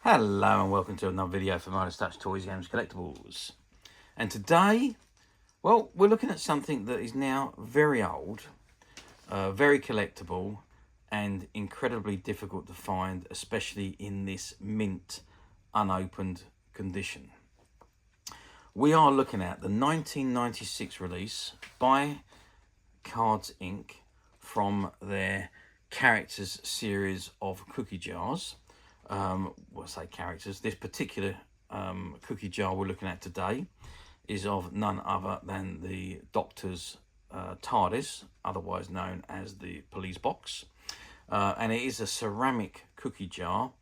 Hello and welcome to another video for Midas Touch Toys, Games, Collectibles. And today, well, we're looking at something that is now very old, very collectible, and incredibly difficult to find, especially in this mint, unopened condition. We are looking at the 1996 release by Cards Inc. from their Characters series of cookie jars. Well, I say characters. This particular cookie jar we're looking at today is of none other than the Doctor's Tardis, otherwise known as the police box. And it is a ceramic cookie jar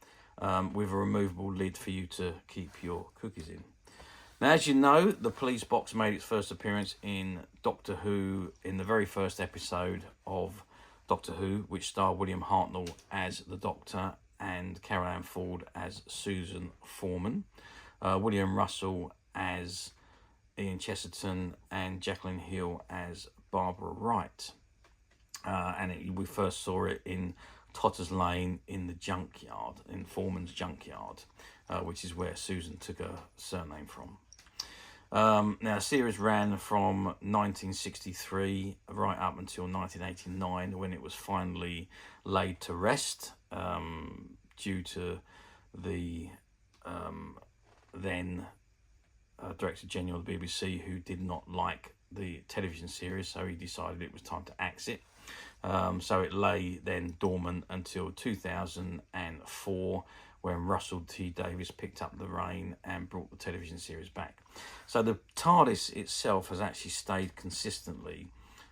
with a removable lid for you to keep your cookies in. Now, as you know, the police box made its first appearance in Doctor Who in the very first episode of Doctor Who, which starred William Hartnell as the Doctor and Carol Ann Ford as Susan Foreman, William Russell as Ian Chesterton, and Jacqueline Hill as Barbara Wright. We first saw it in Totter's Lane in the junkyard, in Foreman's junkyard, which is where Susan took her surname from. Now, the series ran from 1963 right up until 1989, when it was finally laid to rest due to the then Director General of the BBC, who did not like the television series, so he decided it was time to axe it. So it lay then dormant until 2004, when Russell T Davies picked up the reign and brought the television series back. So the TARDIS itself has actually stayed consistently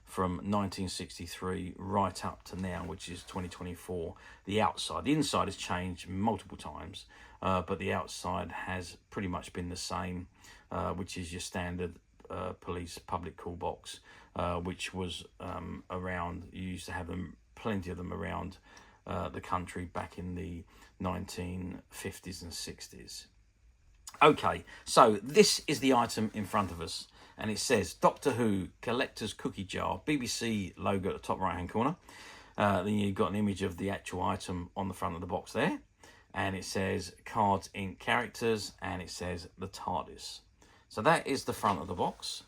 from 1963 right up to now, which is 2024. The outside, the inside has changed multiple times, but the outside has pretty much been the same, which is your standard police public call box, which was around. You used to have them, plenty of them around the country back in the 1950s and 60s. Okay, so this is the item in front of us, and it says Doctor Who Collector's Cookie Jar, BBC logo at the top right hand corner. Then you've got an image of the actual item on the front of the box there, and it says Cards Inc. Characters, and it says the TARDIS. So that is the front of the box.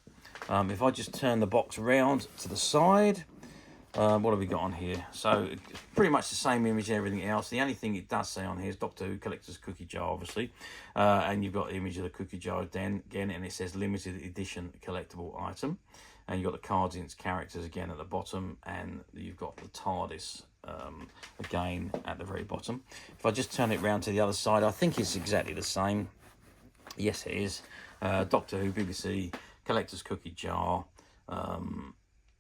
If I just turn the box round to the side, what have we got on here? So it's pretty much the same image and everything else. The only thing it does say on here is Doctor Who Collector's Cookie Jar, obviously. And you've got the image of the cookie jar again, and it says limited edition collectible item. And you've got the Cards Inc. Characters again at the bottom, and you've got the TARDIS again at the very bottom. If I just turn it round to the other side, I think it's exactly the same. Yes, it is. Doctor Who BBC Collector's Cookie Jar,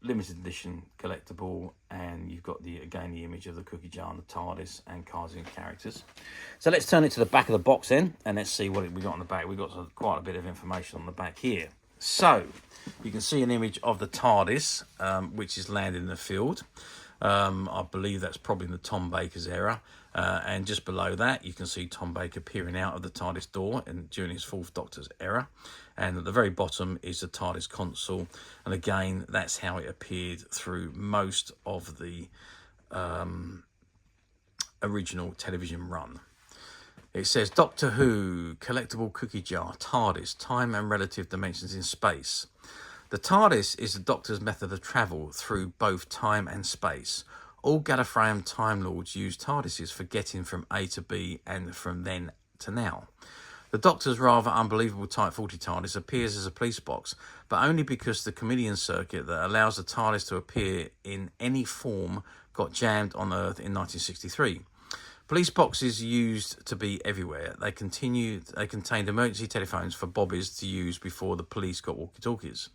limited edition collectible, and you've got the image of the cookie jar and the TARDIS and Cards and Characters. So let's turn it to the back of the box then, and let's see what we got on the back. We've got quite a bit of information on the back here. So you can see an image of the TARDIS, which is landing in the field. I believe that's probably in the Tom Baker's era. And just below that, you can see Tom Baker peering out of the TARDIS door during his fourth Doctor's era. And at the very bottom is the TARDIS console. And again, that's how it appeared through most of the original television run. It says, Doctor Who, collectible cookie jar, TARDIS, time and relative dimensions in space. The TARDIS is the Doctor's method of travel through both time and space. All Gallifreyan Time Lords use TARDISes for getting from A to B and from then to now. The Doctor's rather unbelievable Type 40 TARDIS appears as a police box, but only because the Chameleon circuit that allows the TARDIS to appear in any form got jammed on Earth in 1963. Police boxes used to be everywhere. They contained emergency telephones for bobbies to use before the police got walkie-talkies.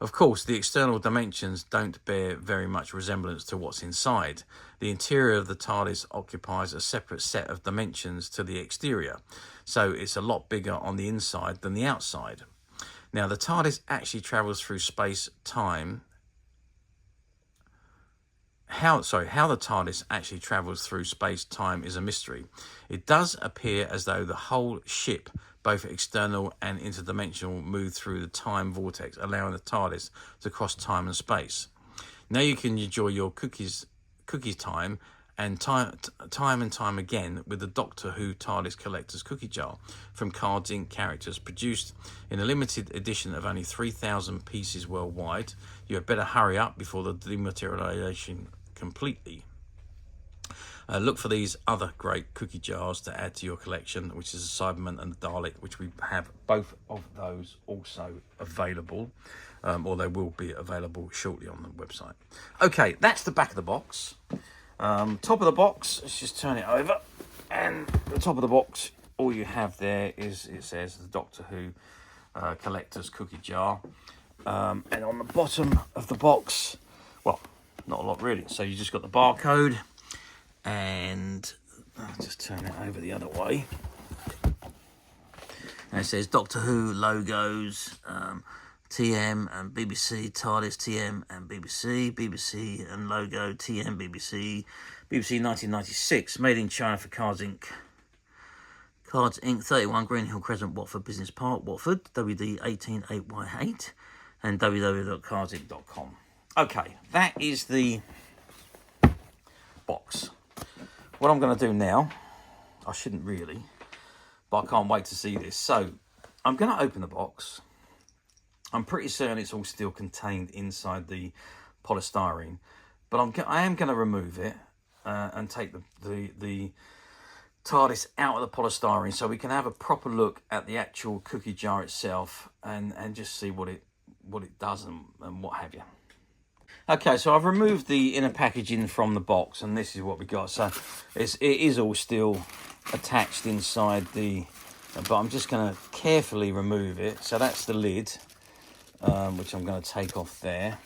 Of course, the external dimensions don't bear very much resemblance to what's inside. The interior of the TARDIS occupies a separate set of dimensions to the exterior, so it's a lot bigger on the inside than the outside. Now, the TARDIS actually travels through space-time. How the TARDIS actually travels through space-time is a mystery. It does appear as though the whole ship, both external and interdimensional, move through the time vortex, allowing the TARDIS to cross time and space. Now you can enjoy your cookie time and time and time again with the Doctor Who TARDIS Collector's Cookie Jar from Cards Inc. characters, produced in a limited edition of only 3,000 pieces worldwide. You had better hurry up before the dematerialization completely. Look for these other great cookie jars to add to your collection, which is a Cyberman and the Dalek, which we have both of those also available, or they will be available shortly on the website. Okay, that's the back of the box. Top of the box, let's just turn it over, and the top of the box, all you have there is, it says the Doctor Who Collector's Cookie Jar, and on the bottom of the box, well, not a lot really, so you just got the barcode, and I'll just turn it over the other way, and it says Doctor Who logos, TM and BBC, TARDIS, TM and BBC, BBC and logo, TM, BBC, BBC 1996, made in China for Cards Inc. Cards Inc. 31 Green Hill Crescent, Watford Business Park, Watford, WD 188Y8, and www.cardsinc.com. Okay, that is the box. What I'm going to do now, I shouldn't really, but I can't wait to see this. So, I'm going to open the box. I'm pretty certain it's all still contained inside the polystyrene, but I am going to remove it and take the TARDIS out of the polystyrene so we can have a proper look at the actual cookie jar itself and just see what it does and what have you. Okay, so I've removed the inner packaging from the box, and this is what we got. So it is all still attached inside but I'm just going to carefully remove it. So that's the lid, which I'm going to take off there,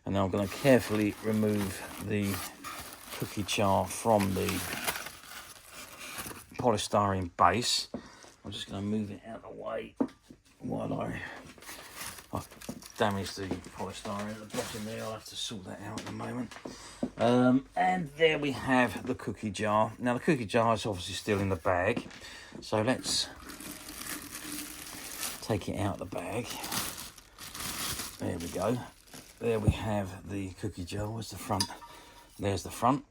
and then I'm going to carefully remove the cookie jar from the polystyrene base. I'm just going to move it out of the way while I've damaged the polystyrene at the bottom there. I'll have to sort that out in a moment. And there we have the cookie jar. Now the cookie jar is obviously still in the bag, so let's take it out of the bag. There we go. There we have the cookie jar. Where's the front? There's the front.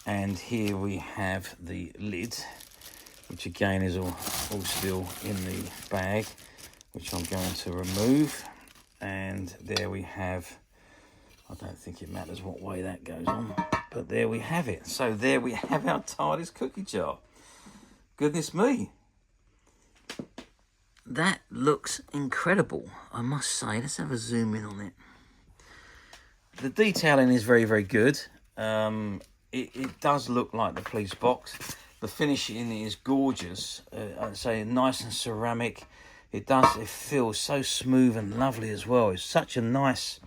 And here we have the lid, which again is all still in the bag, which I'm going to remove. And there we have, I don't think it matters what way that goes on, but there we have it. So there we have our TARDIS cookie jar. Goodness me. That looks incredible, I must say. Let's have a zoom in on it. The detailing is very, very good. It does look like the police box. The finish in it is gorgeous. I'd say nice and ceramic. It feels so smooth and lovely as well. It's such a nice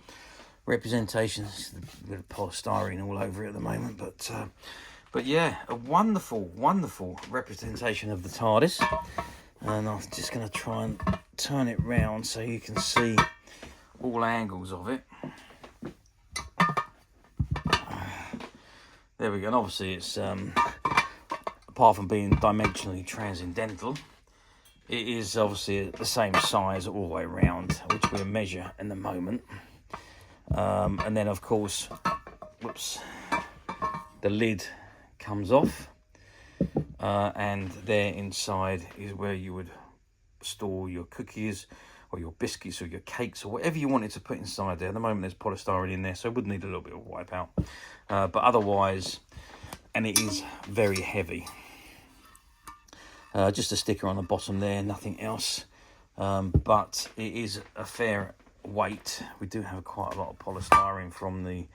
representation. There's a bit of polystyrene all over it at the moment, but yeah, a wonderful, wonderful representation of the TARDIS. And I'm just going to try and turn it round so you can see all angles of it. There we go. And obviously it's, apart from being dimensionally transcendental, it is obviously the same size all the way around, which we'll measure in a moment. And then of course, whoops, the lid comes off. And there inside is where you would store your cookies or your biscuits or your cakes or whatever you wanted to put inside there. At the moment there's polystyrene in there, so it would need a little bit of wipeout. But otherwise, and it is very heavy. Just a sticker on the bottom there, nothing else. But it is a fair weight. We do have quite a lot of polystyrene from the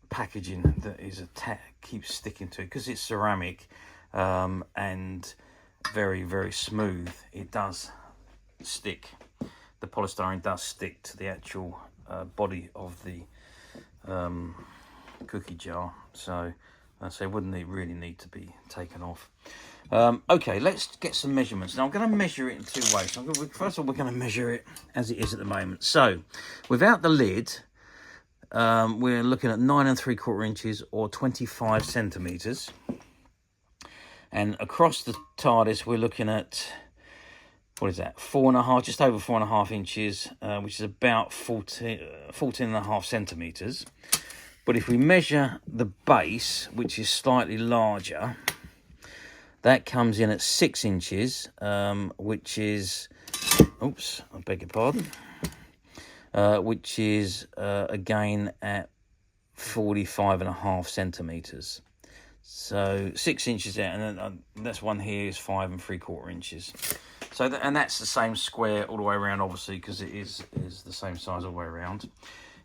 packaging that is keeps sticking to it because it's ceramic and very, very smooth. It does stick. The polystyrene does stick to the actual body of the cookie jar, so it wouldn't really need to be taken off. Okay, let's get some measurements. Now I'm going to measure it in two ways. First of all, we're going to measure it as it is at the moment. So without the lid, we're looking at 9 3/4 inches or 25 centimeters, and across the TARDIS we're looking at, what is that, 4.5, just over 4.5 inches, which is about 14.5 centimeters. But if we measure the base, which is slightly larger, that comes in at 6 inches, which is, oops, I beg your pardon, which is again at 45.5 centimeters. So 6 inches out, and then this one here is 5 3/4 inches. So and that's the same square all the way around, obviously, because it is the same size all the way around.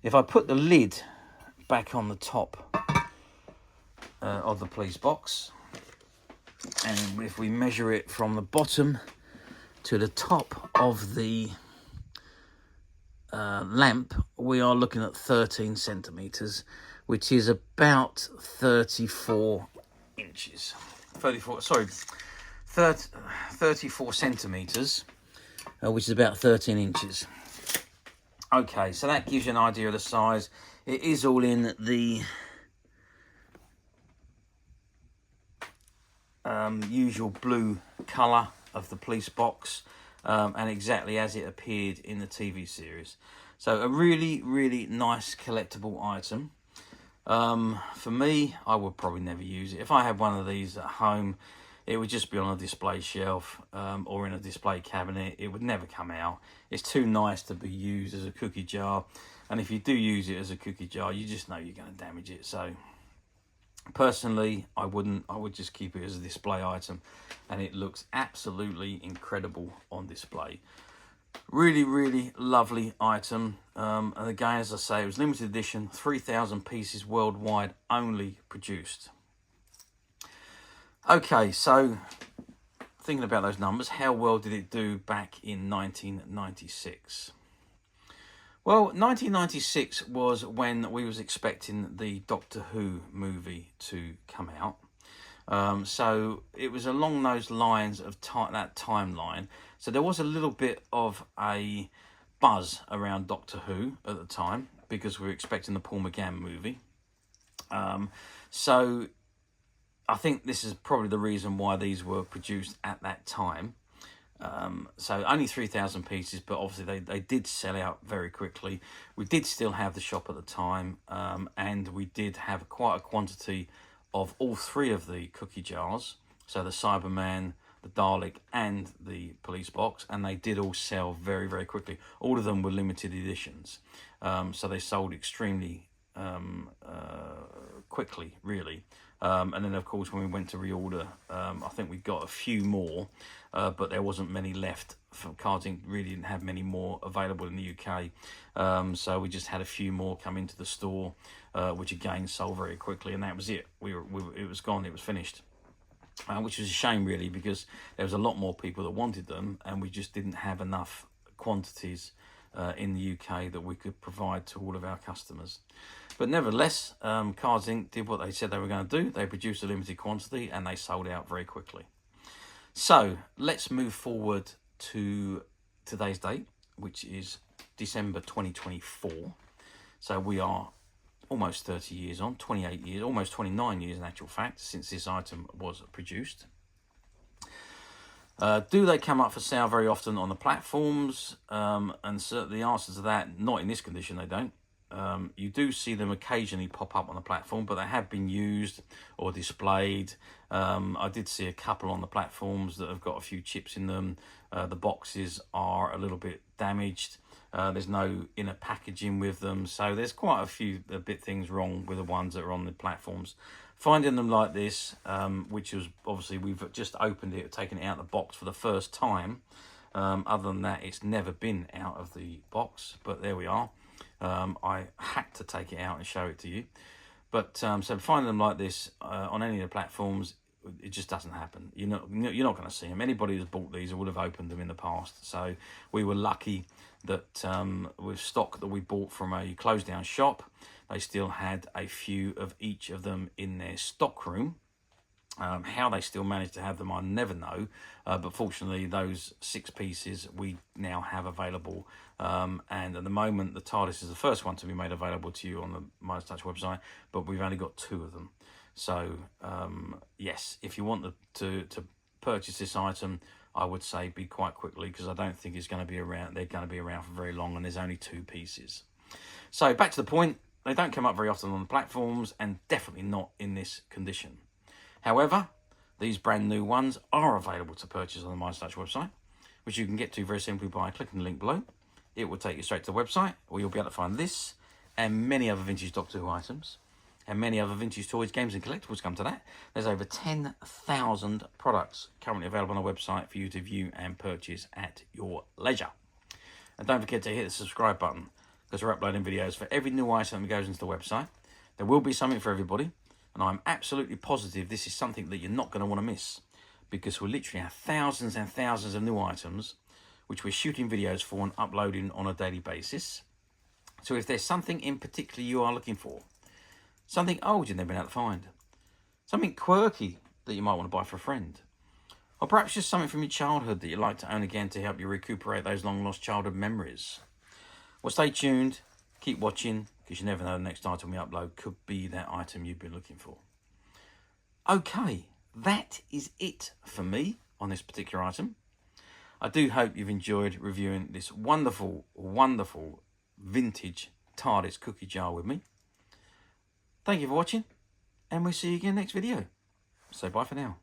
If I put the lid back on the top of the police box, and if we measure it from the bottom to the top of the lamp, we are looking at 13 centimeters, which is about 34 inches. 34 centimeters, which is about 13 inches. Okay, so that gives you an idea of the size. It is all in the usual blue colour of the police box, and exactly as it appeared in the TV series. So a really, really nice collectible item. For me, I would probably never use it. If I had one of these at home, it would just be on a display shelf or in a display cabinet. It would never come out. It's too nice to be used as a cookie jar. And if you do use it as a cookie jar, you just know you're going to damage it. So personally, I wouldn't. I would just keep it as a display item. And it looks absolutely incredible on display. Really, really lovely item. And again, as I say, it was limited edition, 3,000 pieces worldwide only produced. Okay, so thinking about those numbers, how well did it do back in 1996? Well, 1996 was when we was expecting the Doctor Who movie to come out. So it was along those lines of that timeline. So there was a little bit of a buzz around Doctor Who at the time because we were expecting the Paul McGann movie. So I think this is probably the reason why these were produced at that time. So only 3,000 pieces, but obviously they did sell out very quickly. We did still have the shop at the time, and we did have quite a quantity of all three of the cookie jars. So the Cyberman, the Dalek, and the police box, and they did all sell very, very quickly. All of them were limited editions, so they sold extremely quickly, really. And then, of course, when we went to reorder, I think we got a few more, but there wasn't many left. Cards Inc. really didn't have many more available in the UK, so we just had a few more come into the store, which again sold very quickly, and that was it. It was gone. It was finished, which was a shame, really, because there was a lot more people that wanted them, and we just didn't have enough quantities in the UK that we could provide to all of our customers. But nevertheless, Cards Inc. did what they said they were going to do. They produced a limited quantity and they sold out very quickly. So let's move forward to today's date, which is December 2024. So we are almost 30 years on, 28 years, almost 29 years in actual fact, since this item was produced. Do they come up for sale very often on the platforms? And so the answer to that, not in this condition, they don't. You do see them occasionally pop up on the platform, but they have been used or displayed. I did see a couple on the platforms that have got a few chips in them. The boxes are a little bit damaged. There's no inner packaging with them, so there's quite a few things wrong with the ones that are on the platforms. Finding them like this, which is obviously we've just opened it, taken it out of the box for the first time. Other than that, it's never been out of the box, but there we are. I had to take it out and show it to you. But so finding them like this on any of the platforms, it just doesn't happen. You're not going to see them. Anybody who's bought these would have opened them in the past. So we were lucky that with stock that we bought from a closed down shop, they still had a few of each of them in their stock room. How they still managed to have them, I never know. But fortunately, those 6 pieces we now have available. And at the moment, the Tardis is the first one to be made available to you on the Midas Touch website, but we've only got 2 of them. So, yes, if you want to purchase this item, I would say be quite quickly, because I don't think it's going to be around. They're going to be around for very long, and there's only 2 pieces. So back to the point. They don't come up very often on the platforms, and definitely not in this condition. However, these brand new ones are available to purchase on the MyStouch website, which you can get to very simply by clicking the link below. It will take you straight to the website, where you'll be able to find this and many other vintage Doctor Who items, and many other vintage toys, games and collectibles come to that. There's over 10,000 products currently available on the website for you to view and purchase at your leisure. And don't forget to hit the subscribe button, because we're uploading videos for every new item that goes into the website. There will be something for everybody, and I'm absolutely positive this is something that you're not going to want to miss, because we literally have thousands and thousands of new items which we're shooting videos for and uploading on a daily basis. So if there's something in particular you are looking for, something old you've never been able to find, something quirky that you might want to buy for a friend, or perhaps just something from your childhood that you'd like to own again to help you recuperate those long lost childhood memories, well, stay tuned, keep watching, because you never know the next item we upload could be that item you've been looking for. Okay, that is it for me on this particular item. I do hope you've enjoyed reviewing this wonderful, wonderful vintage Tardis cookie jar with me. Thank you for watching, and we'll see you again next video. So bye for now.